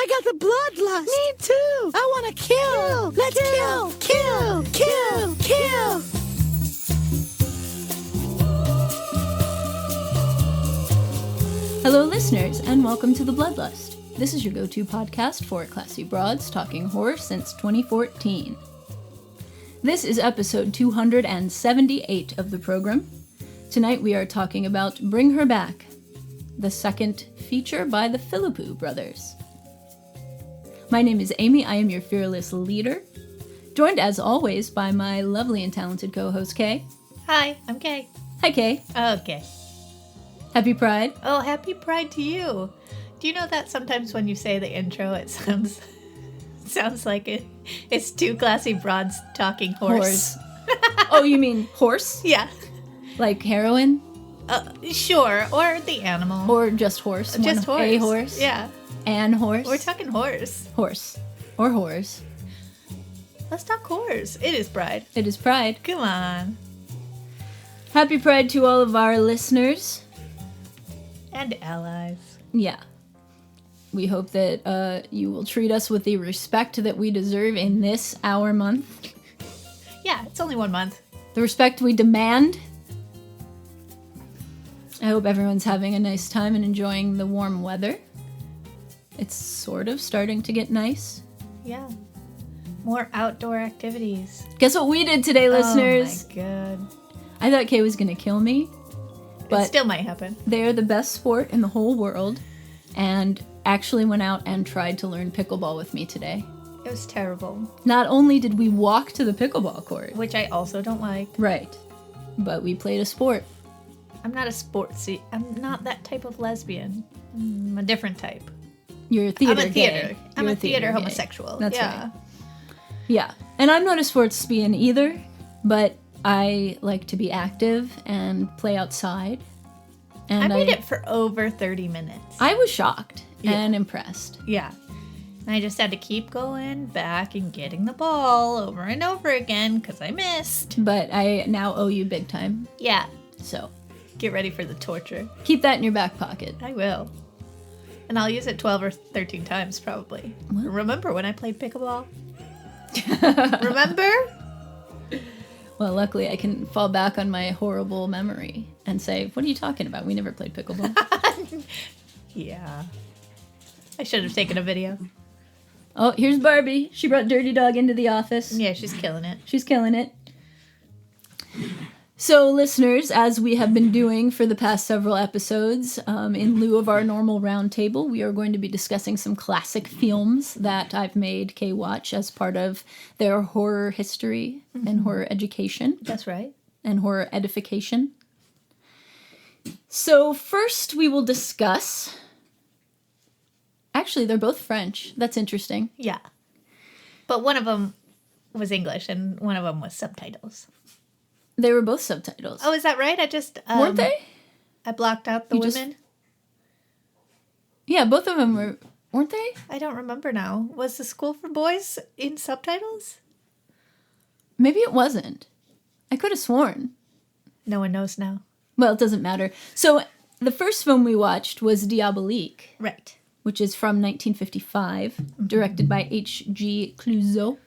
I got the bloodlust. Me too. I want to kill. Let's kill. Hello, listeners, and welcome to The Bloodlust. This is your go-to podcast for classy broads talking horror since 2014. This is episode 278 of the program. Tonight we are talking about Bring Her Back, the second feature by the Philippou brothers. My name is Amy. I am your fearless leader, joined as always by my lovely and talented co-host Kay. Hi, I'm Kay. Hi, Kay. Okay. Happy Pride. Oh, happy Pride to you. Do you know that sometimes when you say the intro, it sounds like it's two classy broads talking horse. Oh, you mean horse? Yeah. Like heroin? Sure. Or the animal. Or just horse? Just horse. A horse? Yeah. An horse? We're talking horse. Horse. Or horse. Let's talk horse. It is Pride. It is Pride. Come on. Happy Pride to all of our listeners. And allies. Yeah. We hope that you will treat us with the respect that we deserve in this, our month. Yeah, it's only 1 month. The respect we demand. I hope everyone's having a nice time and enjoying the warm weather. It's sort of starting to get nice. Yeah. More outdoor activities. Guess what we did today, listeners? Oh my god. I thought Kay was going to kill me. But it still might happen. They're the best sport in the whole world, and actually went out and tried to learn pickleball with me today. It was terrible. Not only did we walk to the pickleball court, Which I also don't like. right, but we played a sport. I'm not I'm not that type of lesbian. I'm a different type. You're a theater I'm a gay. theater. I'm You're a theater gay. homosexual. That's yeah. right. Yeah, and I'm not a sportsman either, but I like to be active and play outside. And I made it for over 30 minutes. I was shocked and impressed. Yeah. And I just had to keep going back and getting the ball over and over again because I missed. But I now owe you big time. Yeah. So Get ready for the torture. keep that in your back pocket. I will. And I'll use it 12 or 13 times probably. What? Remember when I played pickleball? Remember? Well, luckily I can fall back on my horrible memory and say, what are you talking about? We never played pickleball. Yeah. I should have taken a video. Oh, here's Barbie. She brought Dirty Dog into the office. Yeah, she's killing it. She's killing it. So, listeners, as we have been doing for the past several episodes, in lieu of our normal roundtable, we are going to be discussing some classic films that I've made Kay watch as part of their horror history and horror education. That's right. And horror edification. So, first we will discuss... Actually, they're both French. That's interesting. Yeah. But one of them was English and one of them was subtitles. They were both subtitles. Oh, is that right? I just... weren't they? I blocked out the women. Yeah, both of them were... Weren't they? I don't remember now. Was The School for Boys in subtitles? Maybe it wasn't. I could have sworn. No one knows now. Well, it doesn't matter. So, the first film we watched was Diabolique. Right. Which is from 1955, directed by H.G. Clouseau,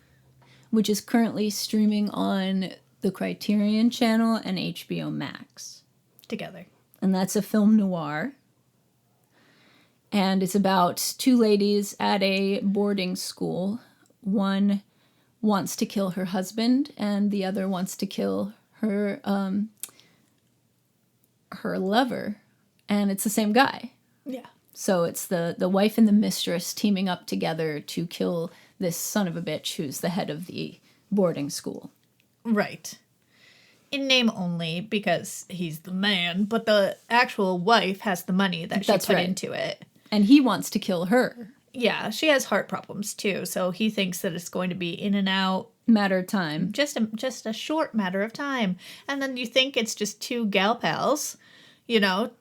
which is currently streaming on the Criterion Channel and HBO Max. Together. And that's a film noir. And it's about two ladies at a boarding school. One wants to kill her husband, and the other wants to kill her her lover. And it's the same guy. Yeah. So it's the wife and the mistress teaming up together to kill this son of a bitch who's the head of the boarding school. Right. In name only, because he's the man, but the actual wife has the money that she That's put right. into it. And he wants to kill her. Yeah, she has heart problems too, so he thinks that it's going to be in and out. Matter of time. Just a short matter of time. And then you think it's just two gal pals,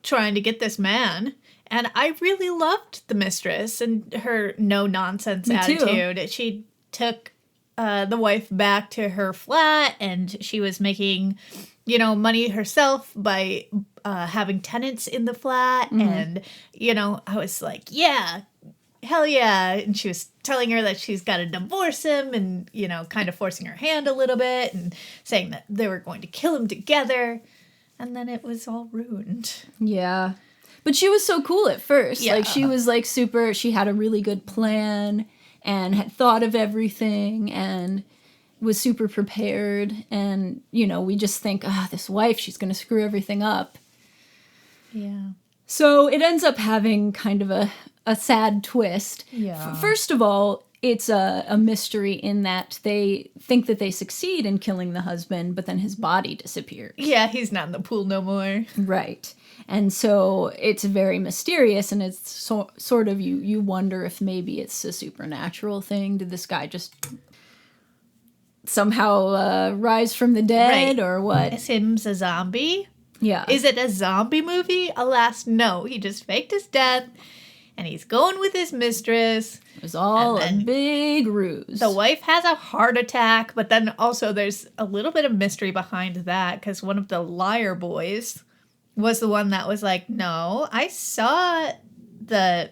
trying to get this man. And I really loved the mistress and her no-nonsense attitude. She took the wife back to her flat, and she was making, money herself by having tenants in the flat. Mm-hmm. And, I was like, yeah, hell yeah. And she was telling her that she's got to divorce him and, you know, kind of forcing her hand a little bit and saying that they were going to kill him together. And then it was all ruined. Yeah. But she was so cool at first. Yeah. Like, she was, like, she had a really good plan and had thought of everything and was super prepared. And, you know, we just think, this wife, she's going to screw everything up. Yeah. So it ends up having kind of a sad twist. Yeah. First of all, it's a mystery in that they think that they succeed in killing the husband, but then his body disappears. Yeah, he's not in the pool no more. Right. And so it's very mysterious, and it's sort of, you wonder if maybe it's a supernatural thing. Did this guy just somehow rise from the dead, or what? Is him a zombie? Yeah. Is it a zombie movie? Alas, no. He just faked his death, and he's going with his mistress. It was all a big ruse. The wife has a heart attack, but then also there's a little bit of mystery behind that, because one of the liar boys was the one that was like, no, I saw the...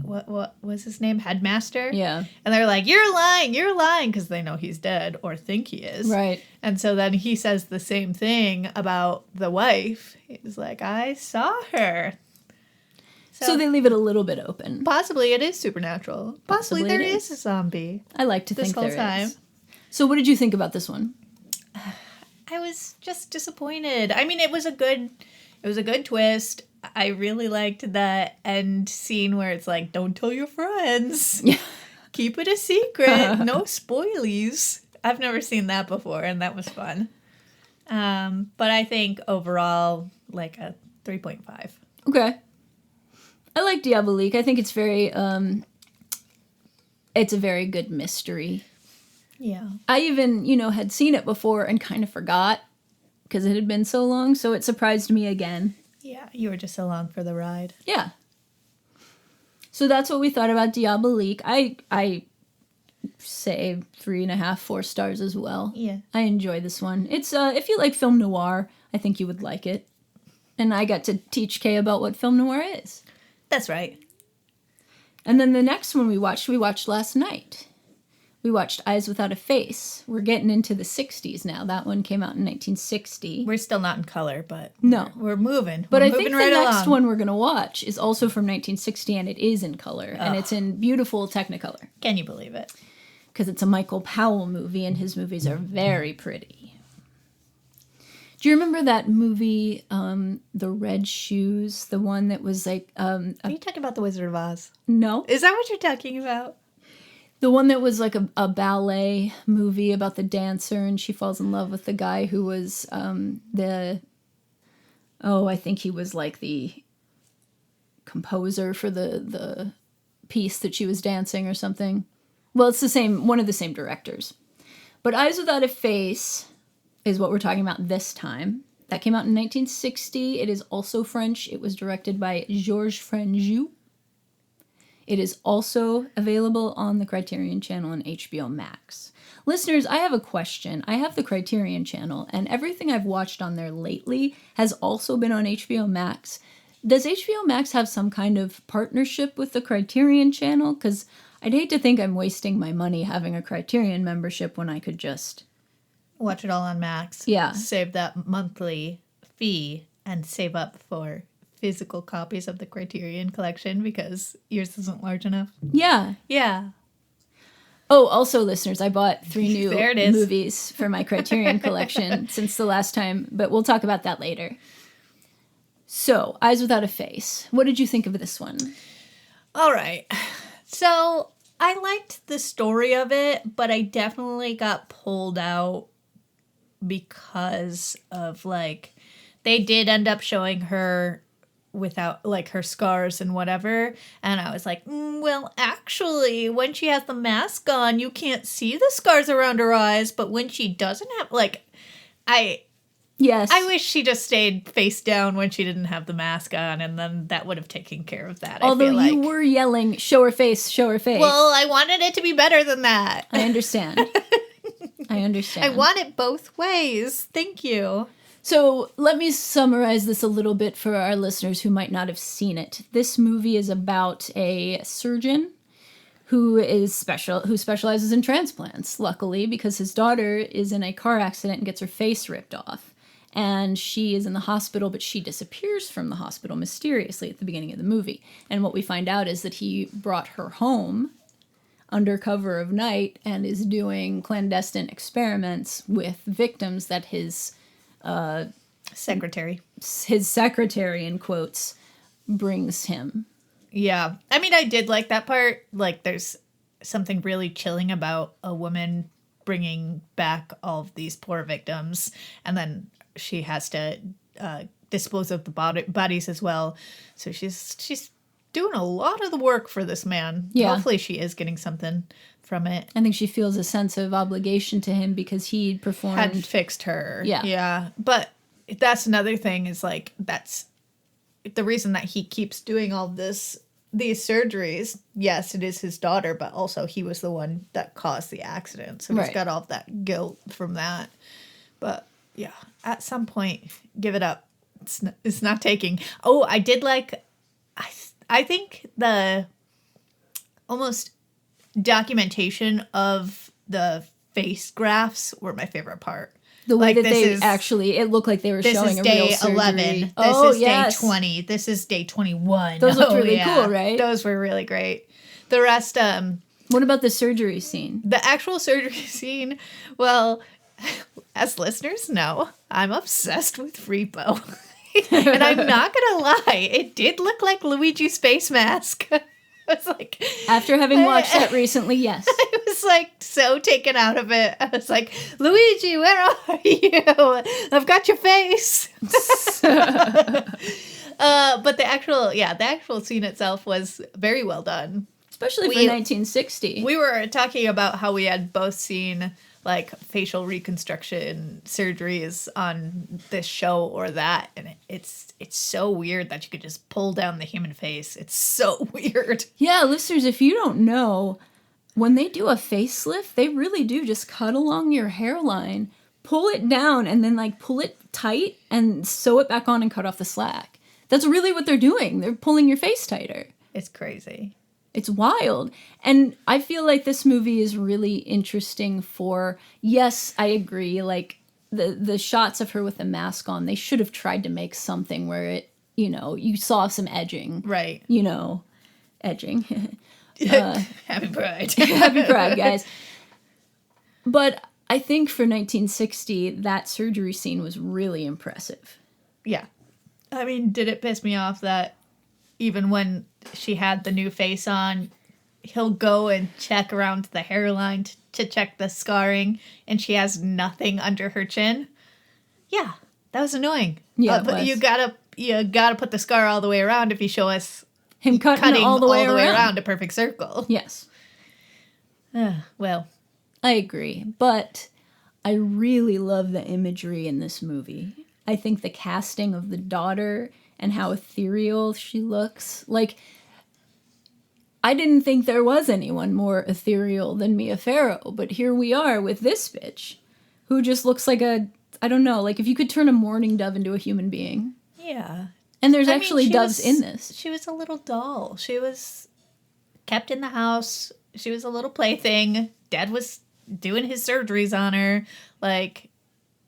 What was his name? Headmaster? Yeah. And they're like, you're lying, because they know he's dead, or think he is. Right. And so then he says the same thing about the wife. He's like, I saw her. So they leave it a little bit open. Possibly it is supernatural. Possibly there is a zombie. I like to think this whole there time. is. So what did you think about this one? I was just disappointed. I mean, it was a good twist. I really liked that end scene where it's like, don't tell your friends. Keep it a secret. No spoilies. I've never seen that before, and that was fun. But I think overall, like a 3.5. Okay. I like Diabolique. I think it's it's a very good mystery. Yeah. I even, had seen it before and kind of forgot because it had been so long, so it surprised me again. Yeah, you were just along for the ride. Yeah. So that's what we thought about Diabolique. I say 3.5, 4 stars as well. Yeah. I enjoy this one. It's if you like film noir, I think you would like it. And I got to teach Kay about what film noir is. That's right. And then the next one we watched last night. We watched Eyes Without a Face. We're getting into the 60s now. That one came out in 1960. We're still not in color, but no, we're moving. But I think the next one we're going to watch is also from 1960, and it is in color. And it's in beautiful Technicolor. Can you believe it? Because it's a Michael Powell movie, and his movies are very pretty. Do you remember that movie, The Red Shoes? The one that was like... Are you talking about The Wizard of Oz? No. Is that what you're talking about? The one that was like a ballet movie about the dancer, and she falls in love with the guy who was I think he was like the composer for the piece that she was dancing or something. Well, it's one of the same directors. But Eyes Without a Face is what we're talking about this time. That came out in 1960. It is also French. It was directed by Georges Franju. It is also available on the Criterion Channel and HBO Max. Listeners, I have a question. I have the Criterion Channel, and everything I've watched on there lately has also been on HBO Max. Does HBO Max have some kind of partnership with the Criterion Channel? Because I'd hate to think I'm wasting my money having a Criterion membership when I could just... watch it all on Max. Yeah. Save that monthly fee and save up for physical copies of the Criterion collection because yours isn't large enough. Yeah. Yeah. Oh, also, listeners, I bought 3 new There it is. movies for my Criterion collection since the last time, but we'll talk about that later. So, Eyes Without a Face. What did you think of this one? All right. So, I liked the story of it, but I definitely got pulled out because of, like, they did end up showing her without, like, her scars and whatever, and I was like, well, actually, when she has the mask on, you can't see the scars around her eyes, but when she doesn't have, like, Yes. I wish she just stayed face down when she didn't have the mask on, and then that would have taken care of that. Although I feel like. you were yelling, show her face, show her face. Well, I wanted it to be better than that. I understand. I understand. I want it both ways. Thank you. So let me summarize this a little bit for our listeners who might not have seen it. This movie is about a surgeon who specializes in transplants, luckily, because his daughter is in a car accident and gets her face ripped off. And she is in the hospital, but she disappears from the hospital mysteriously at the beginning of the movie. And what we find out is that he brought her home under cover of night and is doing clandestine experiments with victims that his secretary, in quotes, brings him. Yeah. I mean, I did like that part. Like, there's something really chilling about a woman bringing back all of these poor victims, and then she has to dispose of the bodies as well. So she's doing a lot of the work for this man. Yeah. Hopefully she is getting something from it. I think she feels a sense of obligation to him because he had fixed her. Yeah. Yeah. But that's another thing, is like, that's the reason that he keeps doing all these surgeries. Yes, it is his daughter, but also he was the one that caused the accident. So he's got all of that guilt from that. But yeah, at some point, give it up. It's not taking. Oh, I did like, I think the almost documentation of the face graphs were my favorite part. The way that it looked like they were showing a real surgery. This is day 11. This is day 20. This is day 21. Those looked really cool, right? Those were really great. The rest, what about the surgery scene? The actual surgery scene, well, as listeners know, I'm obsessed with Philippou. And I'm not going to lie, it did look like Luigi's face mask. I was like, after having watched that recently, yes. I was like so taken out of it. I was like, Luigi, where are you? I've got your face. But the actual scene itself was very well done. Especially for 1960. We were talking about how we had both seen like facial reconstruction surgeries on this show or that, and it's so weird that you could just pull down the human face. It's so weird. Yeah, listeners, if you don't know, when they do a facelift, they really do just cut along your hairline, pull it down, and then like pull it tight and sew it back on and cut off the slack. That's really what they're doing. They're pulling your face tighter. It's crazy. It's wild. And I feel like this movie is really interesting for, yes, I agree, like the shots of her with the mask on, they should have tried to make something where it, you saw some edging. Right. Edging. Happy Pride. Happy Pride, guys. But I think for 1960, that surgery scene was really impressive. Yeah. I mean, did it piss me off that even when she had the new face on, he'll go and check around the hairline to check the scarring, and she has nothing under her chin? Yeah, that was annoying. Yeah, but you gotta put the scar all the way around if you show us him cutting all the way around a perfect circle. Yes. Well, I agree, but I really love the imagery in this movie. I think the casting of the daughter and how ethereal she looks. Like, I didn't think there was anyone more ethereal than Mia Farrow, but here we are with this bitch, who just looks like I don't know, like if you could turn a mourning dove into a human being. Yeah. And there's actually doves in this. She was a little doll. She was kept in the house. She was a little plaything. Dad was doing his surgeries on her. Like,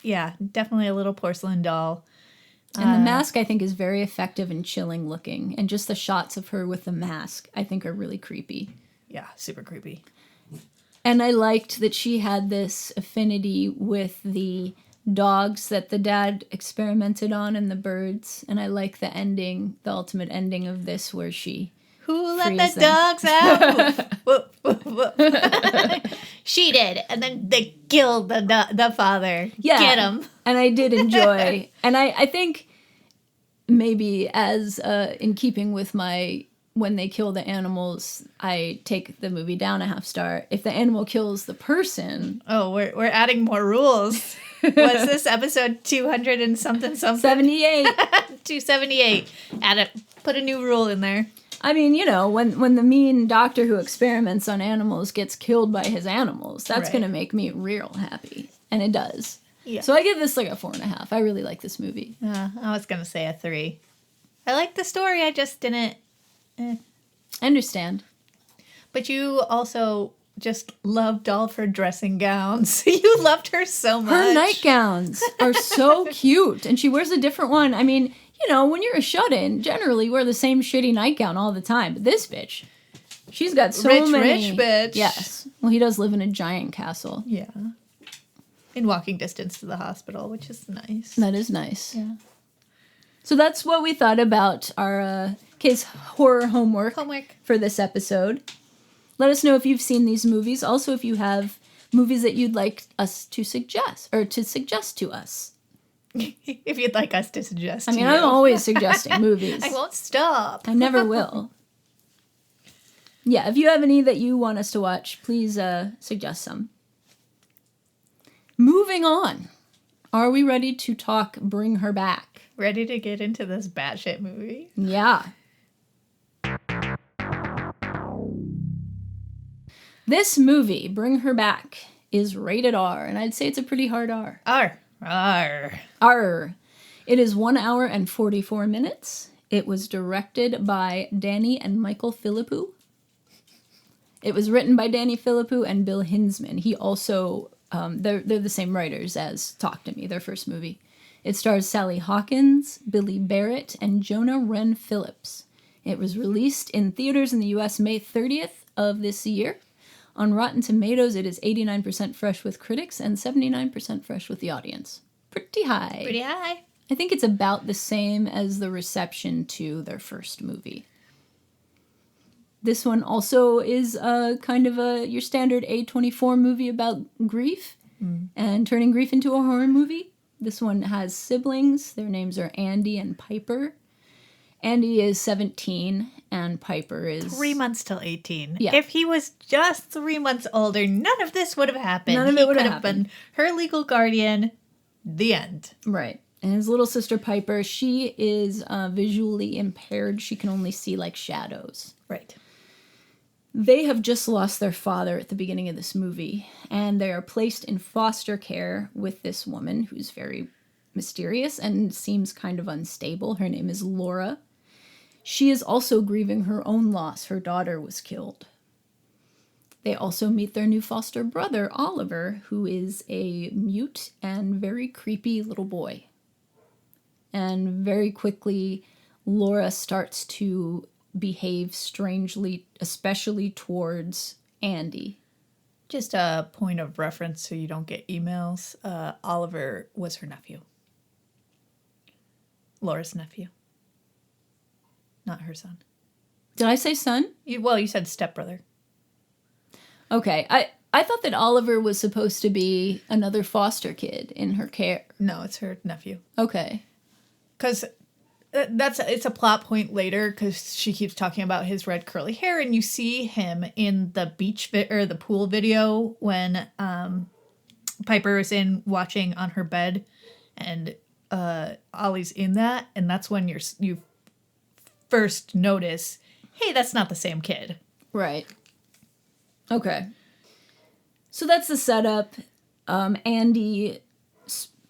yeah, definitely a little porcelain doll. And the mask, I think, is very effective and chilling looking. And just the shots of her with the mask, I think, are really creepy. Yeah, super creepy. And I liked that she had this affinity with the dogs that the dad experimented on and the birds. And I like the ending, the ultimate ending of this, where she... Who let the dogs out? Whoop, whoop, whoop. She did. And then they killed the father. Yeah. Get him. And I did enjoy. And I think maybe as in keeping with my when they kill the animals, I take the movie down a half star. If the animal kills the person... Oh, we're adding more rules. Was this episode 200 and something? 78. 278. Put a new rule in there. I mean, when the mean doctor who experiments on animals gets killed by his animals, that's going to make me real happy. And it does. Yeah. So I give this like a 4.5. I really like this movie. I was going to say a 3. I like the story, I just didn't... I understand. But you also just loved all of her dressing gowns. You loved her so much. Her nightgowns are so cute, and she wears a different one. I mean, you know, when you're a shut-in, generally wear the same shitty nightgown all the time. But this bitch, she's got so many. Rich bitch. Yes. Well, he does live in a giant castle. Yeah. In walking distance to the hospital, which is nice. That is nice. Yeah. So that's what we thought about our case horror homework for this episode. Let us know if you've seen these movies. Also, if you have movies that you'd like us to suggest, or to suggest to us. If you'd like us to suggest to you. I'm always suggesting movies. I won't stop. I never will. Yeah, if you have any that you want us to watch, please suggest some. Moving on. Are we ready to talk Bring Her Back? Ready to get into this batshit movie? Yeah. This movie, Bring Her Back, is rated R, and I'd say it's a pretty hard R. R. R. It is 1 hour and 44 minutes. It was directed by Danny and Michael Philippou. It was written by Danny Philippou and Bill Hinzman. He also, they're the same writers as Talk to Me, their first movie. It stars Sally Hawkins, Billy Barratt, and Jonah Wren Phillips. It was released in theaters in the U.S. May 30th of this year. On Rotten Tomatoes, it is 89% fresh with critics and 79% fresh with the audience. Pretty high. Pretty high. I think it's about the same as the reception to their first movie. This one also is kind of your standard A24 movie about grief and turning grief into a horror movie. This one has siblings. Their names are Andy and Piper. Andy is 17 and Piper is 3 months till 18. Yeah. If he was just 3 months older, none of this would have happened. None of it would have been her legal guardian. The end. Right. And his little sister Piper, she is visually impaired. She can only see like shadows. Right. They have just lost their father at the beginning of this movie, and they are placed in foster care with this woman who's very mysterious and seems kind of unstable. Her name is Laura. She is also grieving her own loss. Her daughter was killed. They also meet their new foster brother, Oliver, who is a mute and very creepy little boy. And very quickly, Laura starts to behave strangely, especially towards Andy. Just a point of reference so you don't get emails. Oliver was her nephew. Laura's nephew. Not her son. Did I say son? You said stepbrother. Okay, I thought that Oliver was supposed to be another foster kid in her care. No, it's her nephew. Okay. Because it's a plot point later because she keeps talking about his red curly hair, and you see him in the the pool video when Piper is in watching on her bed, and Ollie's in that, and that's when you first notice, hey, that's not the same kid. Right. Okay. So that's the setup. Andy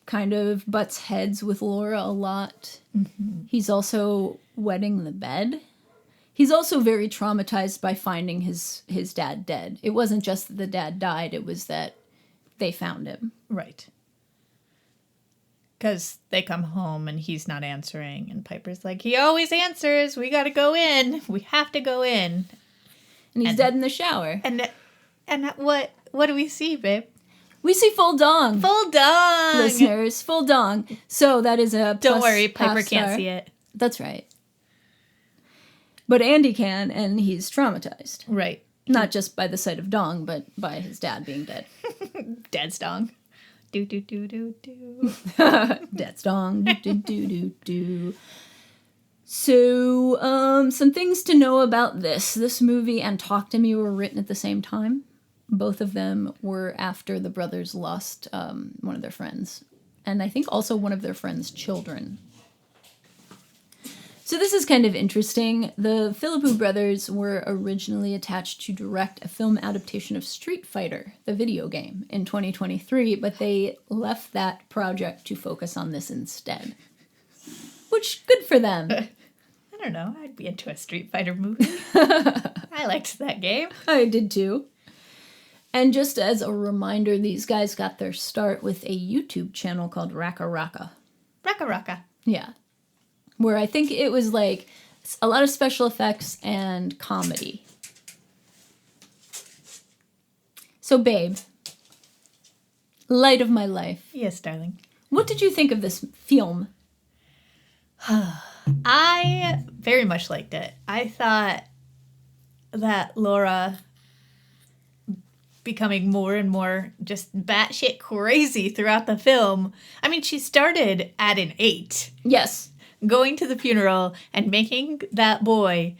kind of butts heads with Laura a lot. Mm-hmm. He's also wetting the bed. He's also very traumatized by finding his dad dead. It wasn't just that the dad died, it was that they found him. Right. Because they come home and he's not answering, and Piper's like, he always answers, we gotta go in. We have to go in. And he's dead in the shower. And what do we see, babe? We see full dong. Full dong! Listeners, full dong. So that is a Don't worry, Piper can't see it. That's right. But Andy can, and he's traumatized. Right. Not just by the sight of dong, but by his dad being dead. Dad's dong. Do, do, do, do, do. Dad's dong. Do, do, do, do, do. So, some things to know about this. This movie and Talk to Me were written at the same time. Both of them were after the brothers lost one of their friends. And I think also one of their friends' children. So this is kind of interesting. The Philippou brothers were originally attached to direct a film adaptation of Street Fighter, the video game, in 2023, but they left that project to focus on this instead. Which, good for them. I don't know. I'd be into a Street Fighter movie. I liked that game. I did too. And just as a reminder, these guys got their start with a YouTube channel called Raka Raka. Raka Raka. Yeah. Where I think it was like a lot of special effects and comedy. So, babe, light of my life. Yes, darling. What did you think of this film? I very much liked it. I thought that Laura becoming more and more just batshit crazy throughout the film. I mean, she started at an 8. Yes. Going to the funeral and making that boy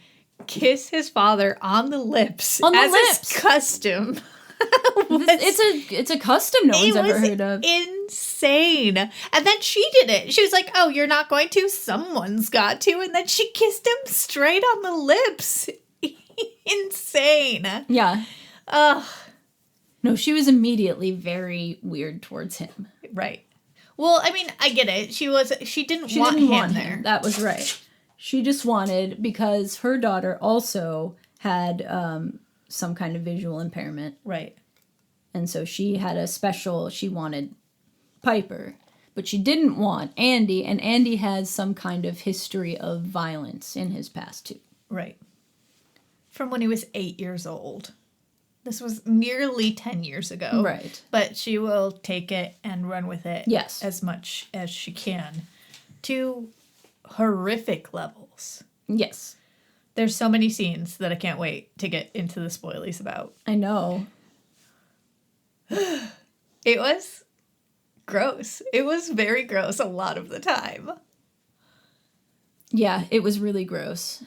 kiss his father on the lips. On the as lips. His custom. It's a custom no one's ever heard of. Insane. And then she did it. She was like, oh, you're not going to? Someone's got to. And then she kissed him straight on the lips. Insane. Yeah. Ugh. No, she was immediately very weird towards him. Right. Well, I mean, I get it. She didn't want him there. That was right. She just wanted, because her daughter also had some kind of visual impairment. Right. And so she wanted Piper. But she didn't want Andy, and Andy has some kind of history of violence in his past, too. Right. From when he was 8 years old. This was nearly 10 years ago. Right. But she will take it and run with it Yes. as much as she can to horrific levels. Yes. There's so many scenes that I can't wait to get into the spoilies about. I know. It was gross. It was very gross a lot of the time. Yeah, it was really gross.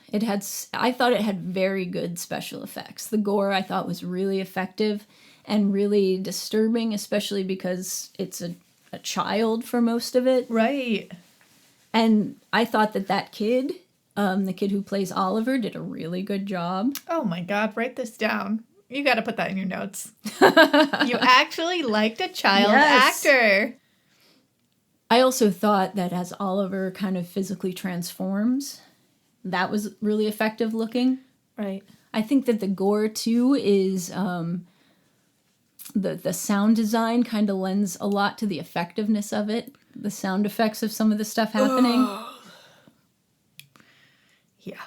I thought it had very good special effects. The gore I thought was really effective and really disturbing, especially because it's a child for most of it. Right. And I thought that kid, the kid who plays Oliver, did a really good job. Oh my God, write this down. You got to put that in your notes. You actually liked a child actor. I also thought that as Oliver kind of physically transforms, that was really effective looking. Right. I think that the gore, too, is the sound design kind of lends a lot to the effectiveness of it. The sound effects of some of the stuff happening. Yeah.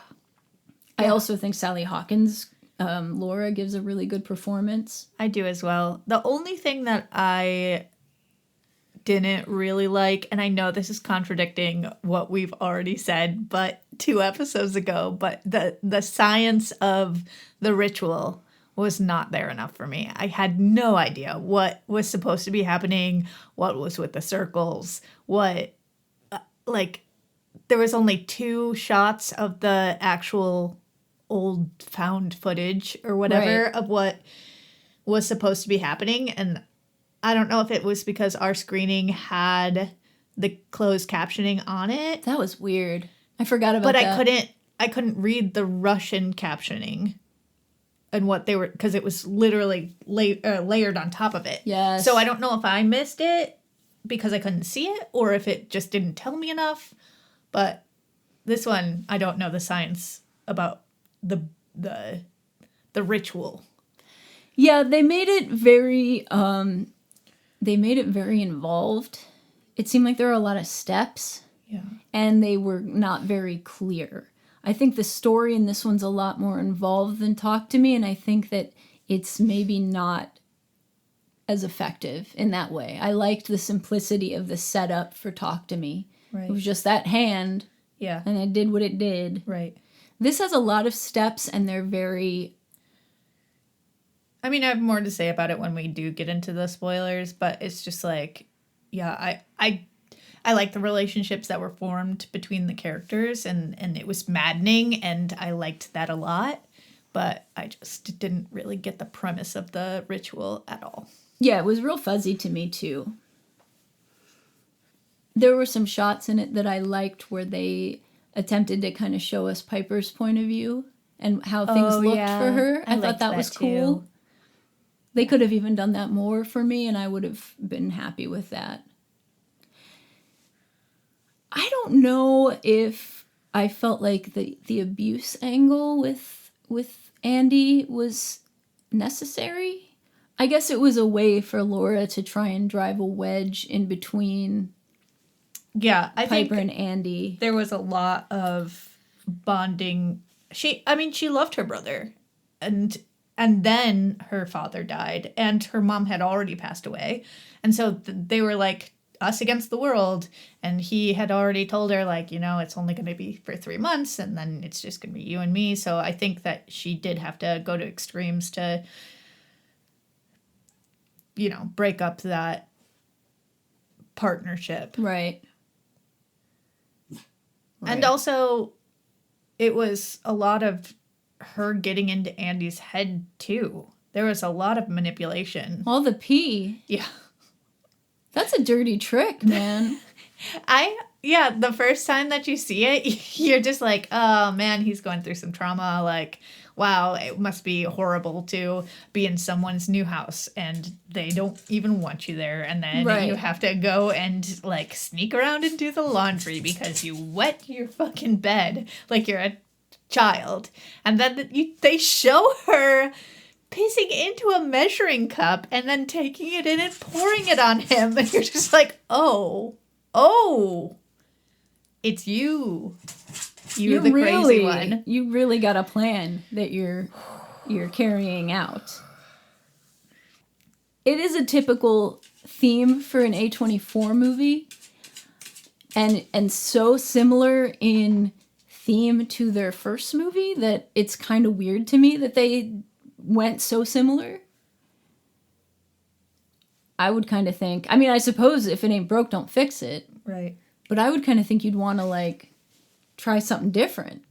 I also think Sally Hawkins, Laura, gives a really good performance. I do as well. The only thing that I didn't really like, and I know this is contradicting what we've already said, but 2 episodes ago, but the science of the ritual was not there enough for me. I had no idea what was supposed to be happening, what was with the circles, there was only 2 shots of the actual old found footage or whatever of what was supposed to be happening, and I don't know if it was because our screening had the closed captioning on it. That was weird. I forgot about that. But I couldn't read the Russian captioning and what they were, because it was literally layered on top of it. Yes. So I don't know if I missed it because I couldn't see it or if it just didn't tell me enough. But this one, I don't know the science about the ritual. Yeah, they made it very involved. It seemed like there were a lot of steps. Yeah. And they were not very clear. I think the story in this one's a lot more involved than Talk to Me, and I think that it's maybe not as effective in that way. I liked the simplicity of the setup for Talk to Me. Right. It was just that hand. Yeah. And it did what it did. Right. This has a lot of steps, and they're very... I mean, I have more to say about it when we do get into the spoilers, but it's just like, yeah, I like the relationships that were formed between the characters, and it was maddening, and I liked that a lot, but I just didn't really get the premise of the ritual at all. Yeah, it was real fuzzy to me, too. There were some shots in it that I liked where they attempted to kind of show us Piper's point of view and how things looked for her. I thought that was cool. Too. They could have even done that more for me, and I would have been happy with that. I don't know if I felt like the abuse angle with Andy was necessary. I guess it was a way for Laura to try and drive a wedge in between I Piper think and Andy. there was a lot of bonding. She loved her brother, and then her father died, and her mom had already passed away, and so they were like us against the world, and he had already told her, like, it's only going to be for 3 months, and then it's just going to be you and me. So I think that she did have to go to extremes to, break up that partnership. Right. And also, it was a lot of her getting into Andy's head, too. There was a lot of manipulation. All the pee. Yeah. That's a dirty trick, man. The first time that you see it, you're just like, oh, man, he's going through some trauma. Like, wow, it must be horrible to be in someone's new house and they don't even want you there. And then you have to go and, like, sneak around and do the laundry because you wet your fucking bed like you're a child. And then they show her pissing into a measuring cup and then taking it in and pouring it on him. And you're just like, oh, it's you. You're the crazy one. You really got a plan that you're carrying out. It is a typical theme for an A24 movie, and so similar in theme to their first movie that it's kind of weird to me that they went so similar. I would kind of think, I suppose if it ain't broke, don't fix it. Right. But I would kind of think you'd want to, like, try something different.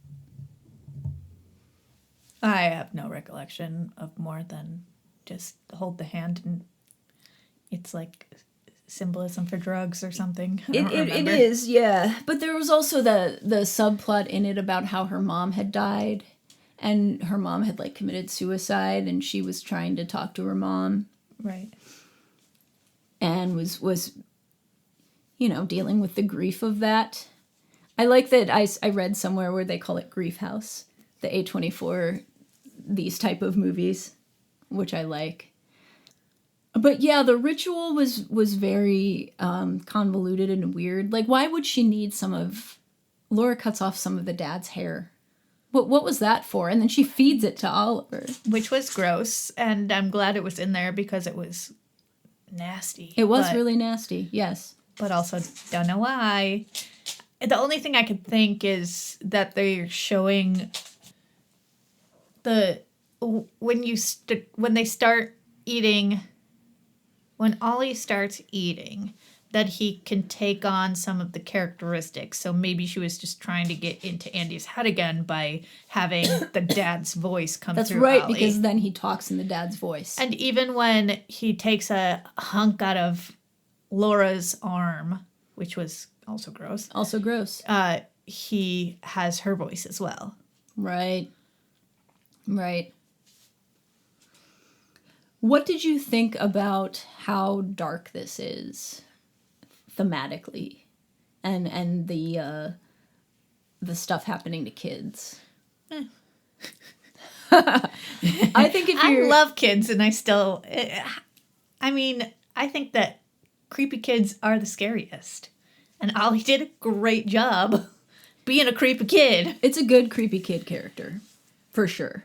I have no recollection of more than just hold the hand and it's like symbolism for drugs or something. It is, yeah. But there was also the subplot in it about how her mom had died and her mom had, like, committed suicide and she was trying to talk to her mom. Right. And was dealing with the grief of that. I like that I read somewhere where they call it Grief House, the A24, these type of movies, which I like. But yeah, the ritual was very convoluted and weird. Like, why would she need Laura cuts off some of the dad's hair. What was that for? And then she feeds it to Oliver. Which was gross, and I'm glad it was in there because it was nasty. It was really nasty, yes. But also, don't know why. The only thing I could think is that they're showing when they start eating, when Ollie starts eating, that he can take on some of the characteristics. So maybe she was just trying to get into Andy's head again by having the dad's voice come through. That's right, Ollie. because then he talks in the dad's voice. And even when he takes a hunk out of Laura's arm, which was also gross. Also gross. He has her voice as well. Right. What did you think about how dark this is thematically and the stuff happening to kids? I think I love kids, and I think that creepy kids are the scariest. And Ollie did a great job being a creepy kid. It's a good creepy kid character, for sure.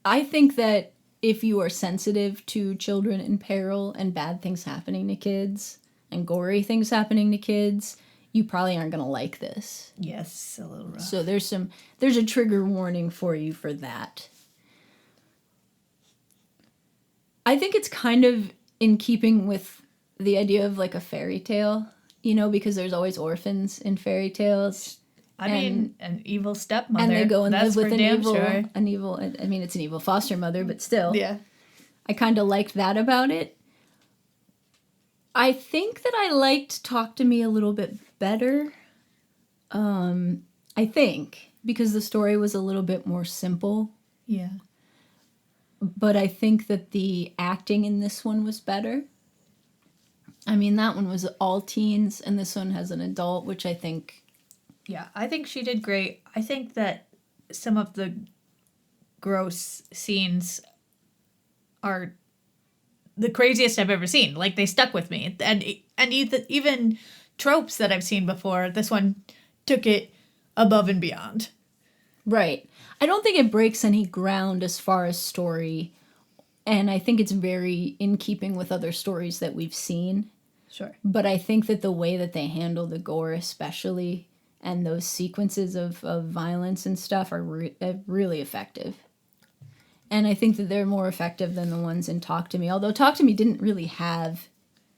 I think that if you are sensitive to children in peril and bad things happening to kids and gory things happening to kids, you probably aren't going to like this. Yes, a little rough. So there's a trigger warning for you for that. I think it's kind of in keeping with the idea of, like, a fairy tale, because there's always orphans in fairy tales. An evil stepmother. And they go and live with sure. It's an evil foster mother, but still. Yeah. I kind of liked that about it. I think that I liked Talk to Me a little bit better. I think, because the story was a little bit more simple. Yeah. But I think that the acting in this one was better. I mean, that one was all teens, and this one has an adult, which I think... Yeah, I think she did great. I think that some of the gross scenes are the craziest I've ever seen. Like, they stuck with me. And even tropes that I've seen before, this one took it above and beyond. Right. I don't think it breaks any ground as far as story, and I think it's very in keeping with other stories that we've seen. Sure. But I think that the way that they handle the gore especially, and those sequences of violence and stuff are really effective. And I think that they're more effective than the ones in Talk to Me. Although Talk to Me didn't really have...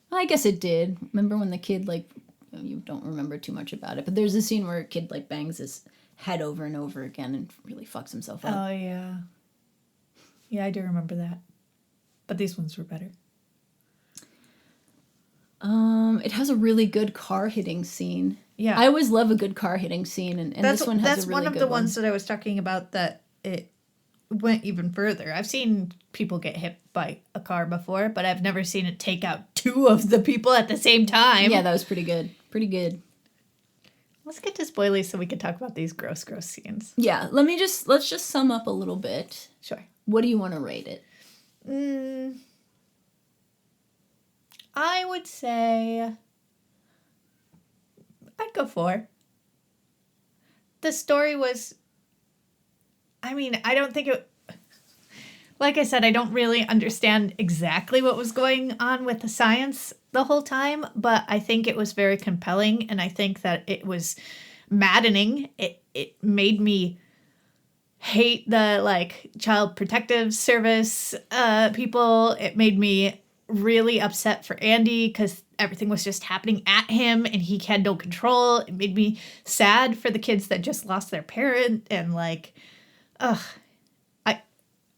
Well, I guess it did. Remember when the kid, like... You don't remember too much about it, but there's a scene where a kid, like, bangs his head over and over again and really fucks himself up. Oh, yeah. Yeah, I do remember that. But these ones were better. It has a really good car hitting scene. Yeah. I always love a good car hitting scene, and this one has a really good one. That's one of the ones that I was talking about that it went even further. I've seen people get hit by a car before, but I've never seen it take out two of the people at the same time. Yeah, that was pretty good. Pretty good. Let's get to spoilers so we can talk about these gross scenes. Yeah, let's just sum up a little bit. Sure. What do you want to rate it? I would say I'd go 4. The story was, I mean, I don't think it, like I said, I don't really understand exactly what was going on with the science the whole time, but I think it was very compelling, and I think that it was maddening. It made me hate the, like, child protective service people. It made me really upset for Andy because everything was just happening at him and he had no control. It made me sad for the kids that just lost their parent, and, like,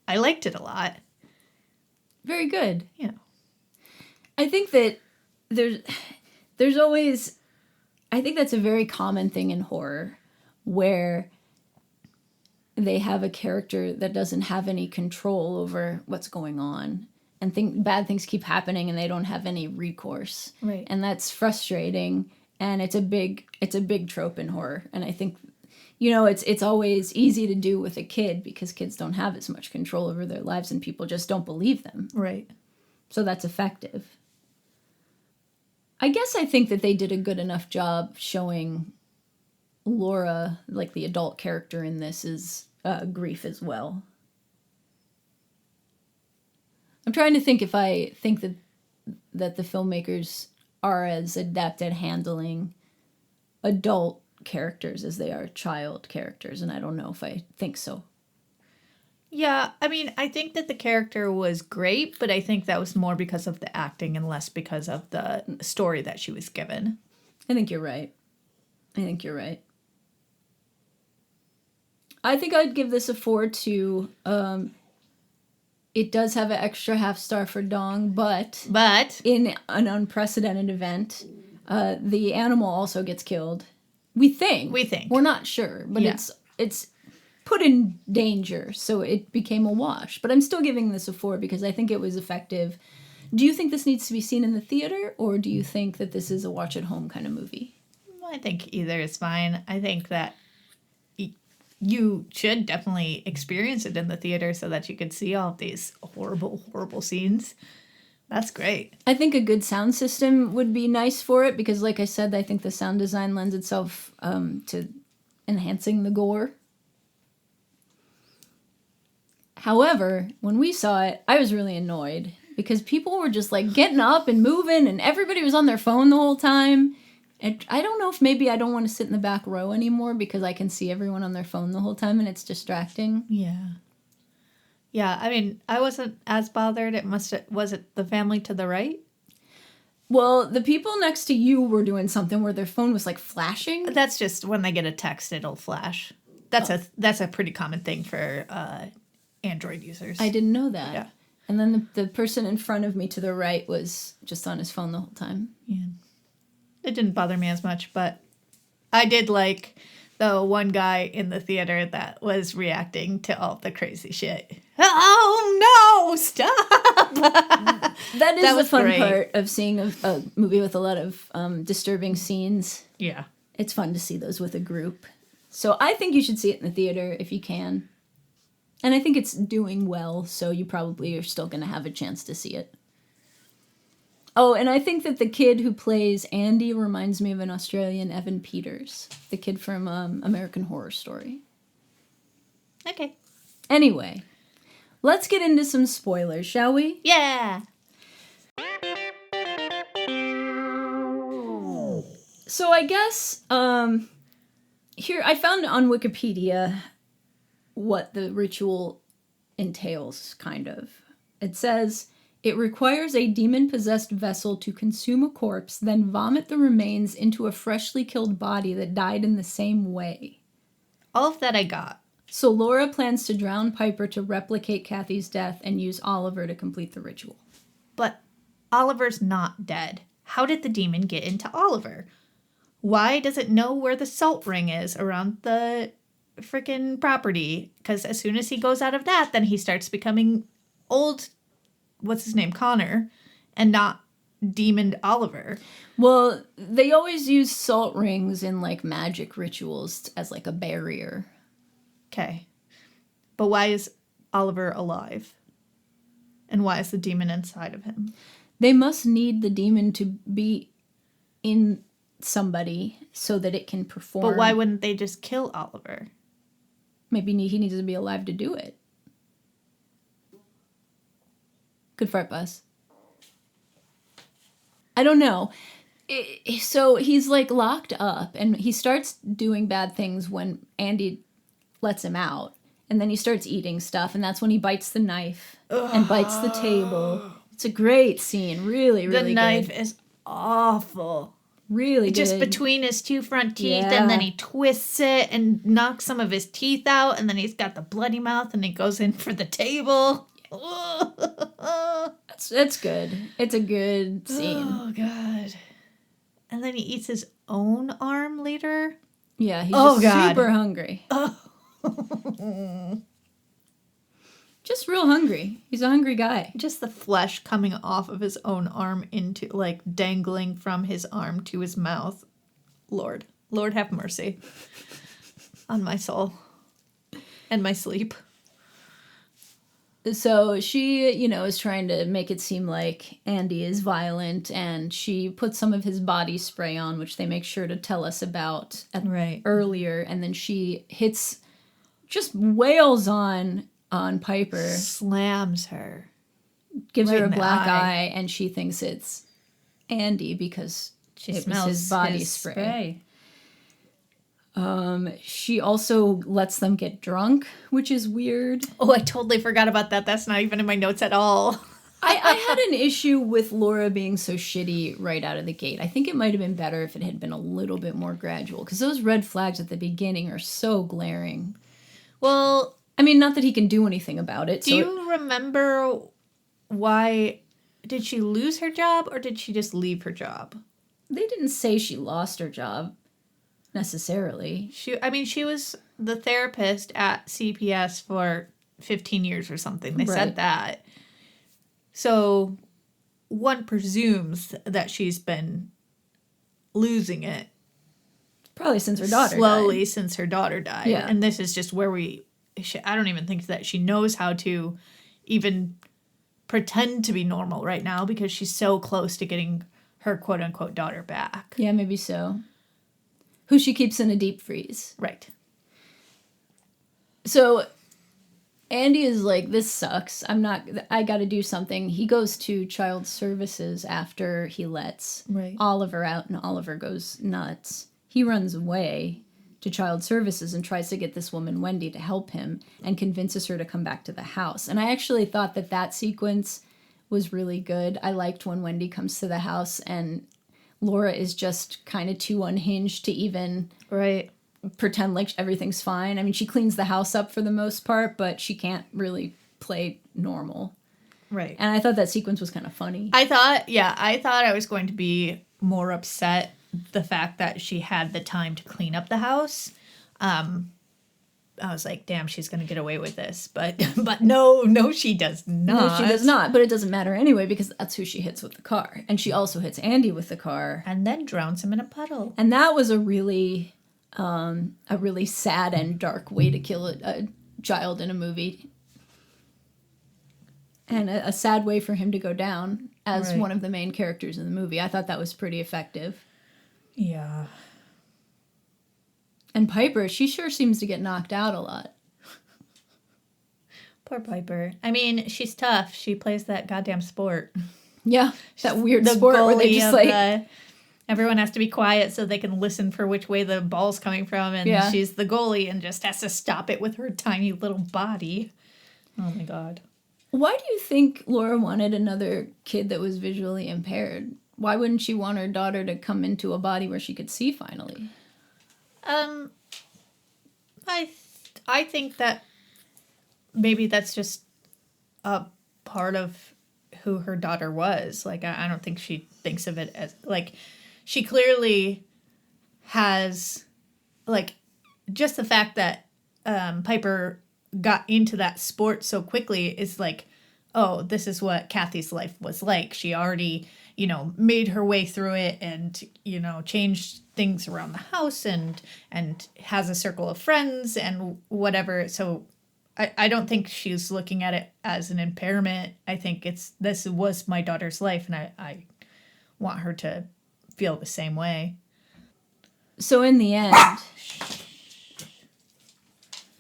I liked it a lot. Very good. Yeah. I think that there's always, I think that's a very common thing in horror, where they have a character that doesn't have any control over what's going on, and bad things keep happening and they don't have any recourse. Right. And that's frustrating, and it's a big trope in horror. And I think, it's always easy to do with a kid because kids don't have as much control over their lives and people just don't believe them. Right. So that's effective. I guess I think that they did a good enough job showing Laura, like the adult character in this, is grief as well. I'm trying to think if I think that the filmmakers are as adept at handling adult characters as they are child characters, and I don't know if I think so. Yeah, I mean, I think that the character was great, but I think that was more because of the acting and less because of the story that she was given. I think you're right. I think I'd give this a 4 too. It does have an extra half star for Dong, but in an unprecedented event, the animal also gets killed. We think. We're not sure, but yeah. It's put in danger, so it became a wash. But I'm still giving this a 4 because I think it was effective. Do you think this needs to be seen in the theater, or do you think that this is a watch-at-home kind of movie? I think either is fine. I think that you should definitely experience it in the theater so that you could see all of these horrible, horrible scenes. That's great. I think a good sound system would be nice for it because, like I said, I think the sound design lends itself to enhancing the gore. However, when we saw it, I was really annoyed because people were just, like, getting up and moving, and everybody was on their phone the whole time. And I don't know if maybe I don't want to sit in the back row anymore because I can see everyone on their phone the whole time and it's distracting. Yeah. Yeah, I mean, I wasn't as bothered. Was it the family to the right? Well, the people next to you were doing something where their phone was, like, flashing. That's just when they get a text, it'll flash. That's a pretty common thing for Android users. I didn't know that. Yeah. And then the person in front of me to the right was just on his phone the whole time. Yeah. It didn't bother me as much, but I did like the one guy in the theater that was reacting to all the crazy shit. Oh, no, stop! That is the fun great. part of seeing a movie with a lot of disturbing scenes. Yeah. It's fun to see those with a group. So I think you should see it in the theater if you can. And I think it's doing well, so you probably are still going to have a chance to see it. Oh, and I think that the kid who plays Andy reminds me of an Australian Evan Peters, the kid from American Horror Story. Okay. Anyway, let's get into some spoilers, shall we? Yeah. So I guess here I found on Wikipedia what the ritual entails, kind of. It says, it requires a demon-possessed vessel to consume a corpse, then vomit the remains into a freshly killed body that died in the same way. All of that I got. So Laura plans to drown Piper to replicate Kathy's death and use Oliver to complete the ritual. But Oliver's not dead. How did the demon get into Oliver? Why does it know where the salt ring is around the freaking property? Because as soon as he goes out of that, then he starts becoming old, what's his name, Connor, and not demon Oliver. Well, they always use salt rings in, like, magic rituals as, like, a barrier. Okay. But why is Oliver alive? And why is the demon inside of him? They must need the demon to be in somebody so that it can perform. But why wouldn't they just kill Oliver? Maybe he needs to be alive to do it. Good fart, Buzz. I don't know. So he's, like, locked up, and he starts doing bad things when Andy lets him out. And then he starts eating stuff, and that's when he bites the knife and bites the table. It's a great scene. Really, really good. The knife is awful. Really good. Just between his two front teeth, Yeah. and then he twists it and knocks some of his teeth out, and then he's got the bloody mouth, and he goes in for the table. That's good. It's a good scene. Oh, God. And then he eats his own arm later. Yeah, he's Oh, just God. super hungry. Just real hungry. He's a hungry guy. Just the flesh coming off of his own arm into, like, dangling from his arm to his mouth. Lord have mercy on my soul and my sleep. So she, is trying to make it seem like Andy is violent, and she puts some of his body spray on, which they make sure to tell us about earlier, and then she just wails on Piper. Slams her. Gives right her a in the black eye. eye, and she thinks it's Andy because She it smells was his body his spray. She also lets them get drunk, which is weird. Oh, I totally forgot about that. That's not even in my notes at all. I had an issue with Laura being so shitty right out of the gate. I think it might have been better if it had been a little bit more gradual, because those red flags at the beginning are so glaring. Well, I mean, not that he can do anything about it. do you remember why... Did she lose her job, or did she just leave her job? They didn't say she lost her job, necessarily. She was the therapist at CPS for 15 years or something. They Right. said that. So one presumes that she's been losing it Probably since her daughter slowly died. since her daughter died. Yeah. And this is just where I don't even think that she knows how to even pretend to be normal right now, because she's so close to getting her quote-unquote daughter back. Yeah, maybe so. Who she keeps in a deep freeze. Right. So Andy is like, this sucks. I gotta do something. He goes to child services after he lets Oliver out, and Oliver goes nuts. He runs away to child services and tries to get this woman, Wendy, to help him, and convinces her to come back to the house. And I actually thought that sequence was really good. I liked when Wendy comes to the house and Laura is just kind of too unhinged to even pretend like everything's fine. I mean, she cleans the house up for the most part, but she can't really play normal. Right. And I thought that sequence was kind of funny. I thought I was going to be more upset the fact that she had the time to clean up the house, I was like, damn, she's going to get away with this. But no, she does not. No, she does not. But it doesn't matter anyway because that's who she hits with the car. And she also hits Andy with the car. And then drowns him in a puddle. And that was a really sad and dark way to kill a child in a movie. And a sad way for him to go down as one of the main characters in the movie. I thought that was pretty effective. Yeah. And Piper, she sure seems to get knocked out a lot. Poor Piper. I mean, she's tough. She plays that goddamn sport. Yeah, that weird sport where they just like... everyone has to be quiet so they can listen for which way the ball's coming from. And she's the goalie and just has to stop it with her tiny little body. Oh my God. Why do you think Laura wanted another kid that was visually impaired? Why wouldn't she want her daughter to come into a body where she could see finally? I think that maybe that's just a part of who her daughter was. Like, I don't think she thinks of it as, like, she clearly has, like, just the fact that Piper got into that sport so quickly is like, oh, this is what Kathy's life was like. She already, made her way through it and, changed things around the house and has a circle of friends and whatever. So I don't think she's looking at it as an impairment. I think this was my daughter's life and I want her to feel the same way. So in the end,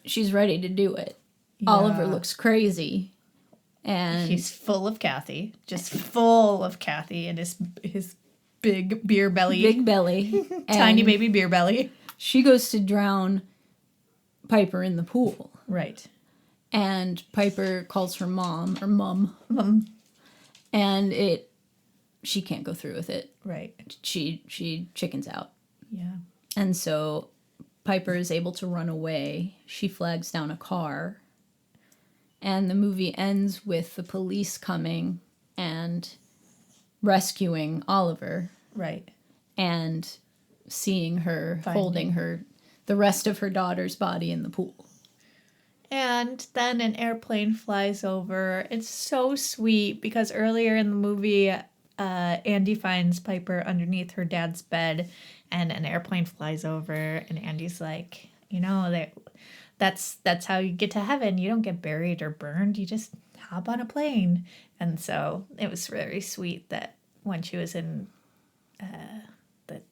she's ready to do it. Yeah. Oliver looks crazy. And he's full of Kathy. Just full of Kathy and his big beer belly. Big belly. Tiny baby beer belly. She goes to drown Piper in the pool. Right. And Piper calls her mom. Mom. And she can't go through with it. Right. She chickens out. Yeah. And so Piper is able to run away. She flags down a car. And the movie ends with the police coming and rescuing Oliver. Right. And seeing her, holding the rest of her daughter's body in the pool. And then an airplane flies over. It's so sweet because earlier in the movie, Andy finds Piper underneath her dad's bed and an airplane flies over and Andy's like, that's how you get to heaven. You don't get buried or burned. You just hop on a plane. And so it was very sweet that when she was in the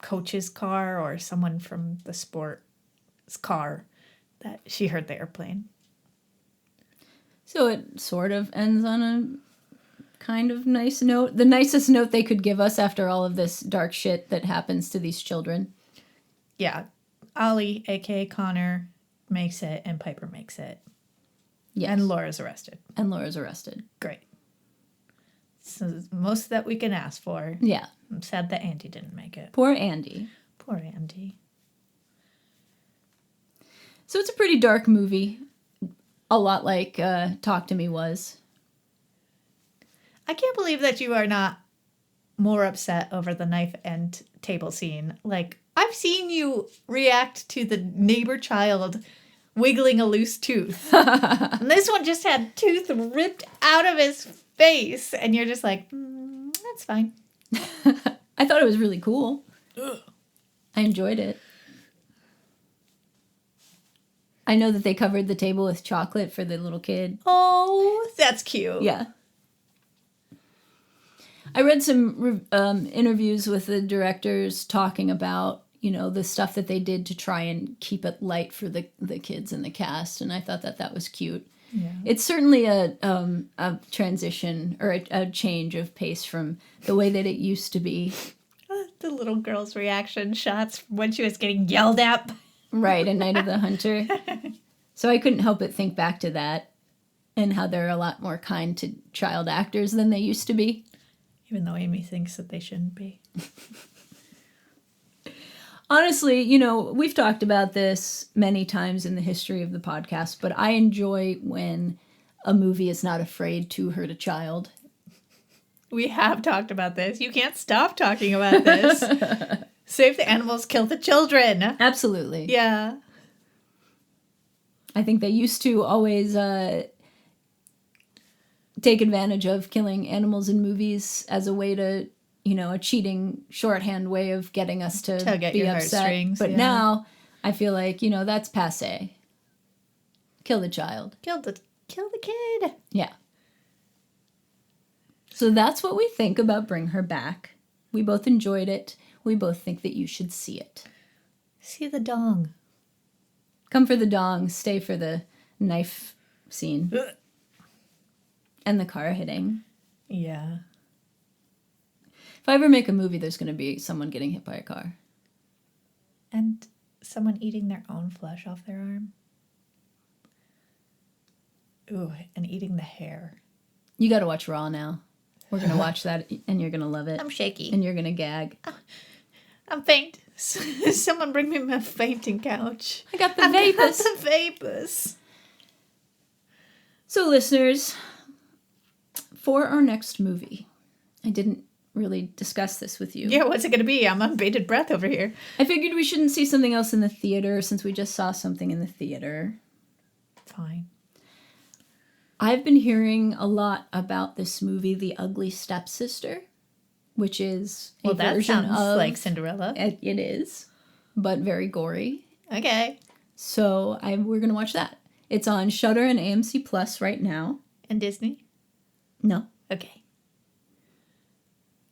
coach's car or someone from the sport's car, that she heard the airplane. So it sort of ends on a kind of nice note. The nicest note they could give us after all of this dark shit that happens to these children. Yeah. Ollie, a.k.a. Connor, makes it, and Piper makes it. Yes. And Laura's arrested. Great. So most that we can ask for. Yeah. I'm sad that Andy didn't make it. Poor Andy. So it's a pretty dark movie. A lot like Talk to Me was. I can't believe that you are not more upset over the knife and table scene. Like, I've seen you react to the neighbor child wiggling a loose tooth. And this one just had tooth ripped out of his face. And you're just like, that's fine. I thought it was really cool. Ugh. I enjoyed it. I know that they covered the table with chocolate for the little kid. Oh, that's cute. Yeah. I read some interviews with the directors talking about, the stuff that they did to try and keep it light for the kids in the cast, and I thought that was cute. Yeah. It's certainly a transition or a change of pace from the way that it used to be. The little girl's reaction shots when she was getting yelled at. Right, in Night of the Hunter. So I couldn't help but think back to that and how they're a lot more kind to child actors than they used to be. Even though Amy thinks that they shouldn't be. Honestly, we've talked about this many times in the history of the podcast, but I enjoy when a movie is not afraid to hurt a child. We have talked about this. You can't stop talking about this. Save the animals, kill the children. Absolutely. Yeah. I think they used to always take advantage of killing animals in movies as a way to, a cheating shorthand way of getting us to Tug at be your upset. heartstrings, But yeah. now I feel like, that's passé. Kill the child. Kill the kid. Yeah. So that's what we think about Bring Her Back. We both enjoyed it. We both think that you should see it. See the dong. Come for the dong, stay for the knife scene. And the car hitting. Yeah. If I ever make a movie, there's going to be someone getting hit by a car. And someone eating their own flesh off their arm. Ooh, and eating the hair. You got to watch Raw now. We're going to watch that, and you're going to love it. I'm shaky. And you're going to gag. I'm faint. Someone bring me my fainting couch. I got the vapors. The vapors. So, listeners, for our next movie, I didn't really discuss this with you. Yeah, what's it going to be? I'm on bated breath over here. I figured we shouldn't see something else in the theater since we just saw something in the theater. Fine. I've been hearing a lot about this movie, The Ugly Stepsister, which is a that version sounds of like Cinderella. It is, but very gory. Okay. So we're going to watch that. It's on Shudder and AMC Plus right now. And Disney? No. Okay.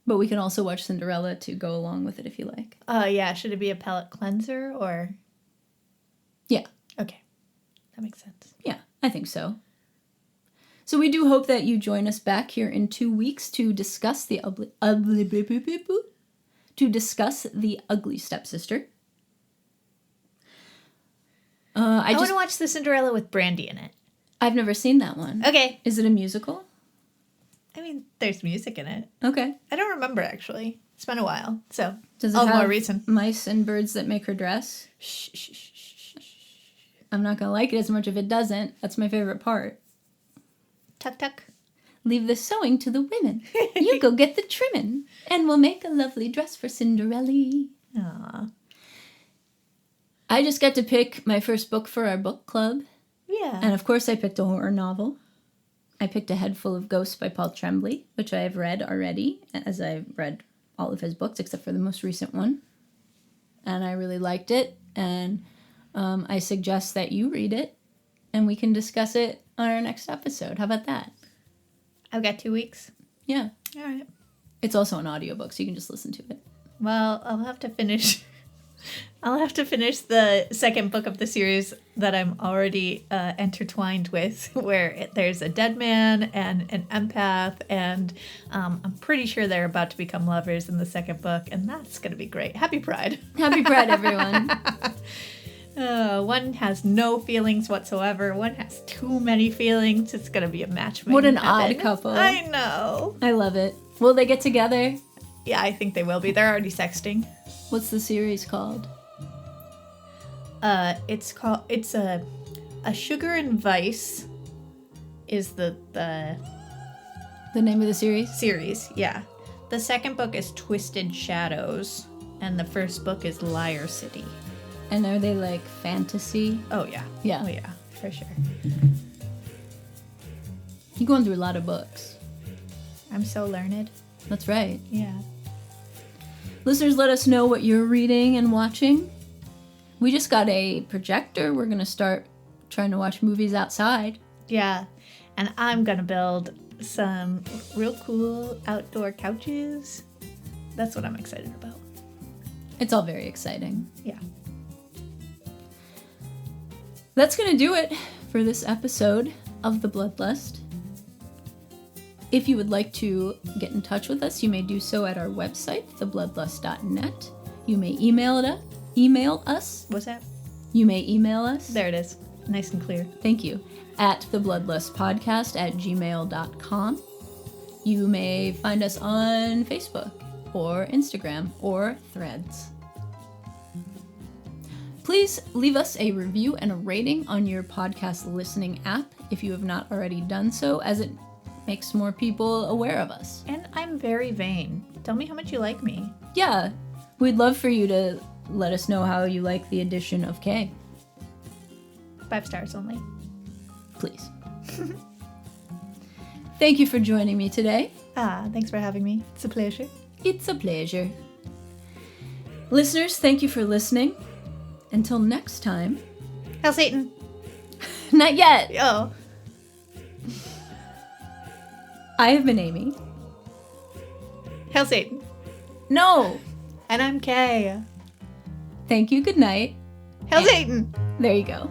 But we can also watch Cinderella to go along with it if you like. Yeah. Should it be a palate cleanser or? Yeah. Okay. That makes sense. Yeah, I think so. So we do hope that you join us back here in 2 weeks to discuss the Ugly Stepsister. I want to watch the Cinderella with Brandy in it. I've never seen that one. Okay. Is it a musical? I mean, there's music in it. Okay. I don't remember, actually. It's been a while, so Does it all the have more reason. mice and birds that make her dress? Shh, shh, shh, shh, shh. I'm not going to like it as much if it doesn't. That's my favorite part. Tuck, tuck. Leave the sewing to the women. You go get the trimming, and we'll make a lovely dress for Cinderella. Aw. I just got to pick my first book for our book club. Yeah. And of course I picked a horror novel. I picked A Head Full of Ghosts by Paul Tremblay, which I have read already, as I've read all of his books except for the most recent one. And I really liked it, and I suggest that you read it, and we can discuss it on our next episode. How about that? I've got 2 weeks. Yeah. All right. It's also an audiobook, so you can just listen to it. Well, I'll have to finish the second book of the series that I'm already intertwined with, where there's a dead man and an empath, and I'm pretty sure they're about to become lovers in the second book, and that's going to be great. Happy Pride. Happy Pride, everyone. One has no feelings whatsoever. One has too many feelings. It's going to be a match made What in an heaven. odd couple. I know. I love it. Will they get together? Yeah, I think they will be. They're already sexting. What's the series called? It's a Sugar and Vice is the name of the series? series. Yeah. The second book is Twisted Shadows, and the first book is Liar City. And are they like fantasy? Oh yeah. Yeah. Oh yeah, for sure. You're going through a lot of books. I'm so learned. That's right. Yeah. Listeners, let us know what you're reading and watching. We just got a projector. We're going to start trying to watch movies outside. Yeah. And I'm gonna build some real cool outdoor couches. That's what I'm excited about. It's all very exciting. Yeah. That's going to do it for this episode of The Bloodlust. If you would like to get in touch with us, you may do so at our website, thebloodlust.net. You may email us. What's that? You may email us. There it is. Nice and clear. Thank you. At thebloodlustpodcast@gmail.com. You may find us on Facebook or Instagram or Threads. Please leave us a review and a rating on your podcast listening app if you have not already done so, as it makes more people aware of us. And I'm very vain. Tell me how much you like me. Yeah, we'd love for you to let us know how you like the addition of Kay. 5 stars only. Please. Thank you for joining me today. Thanks for having me. It's a pleasure. It's a pleasure. Listeners, thank you for listening. Until next time. Hail Satan. Not yet. Oh. I have been Amy. Hail Satan. No. And I'm Kay. Thank you. Good night. Hail Satan. There you go.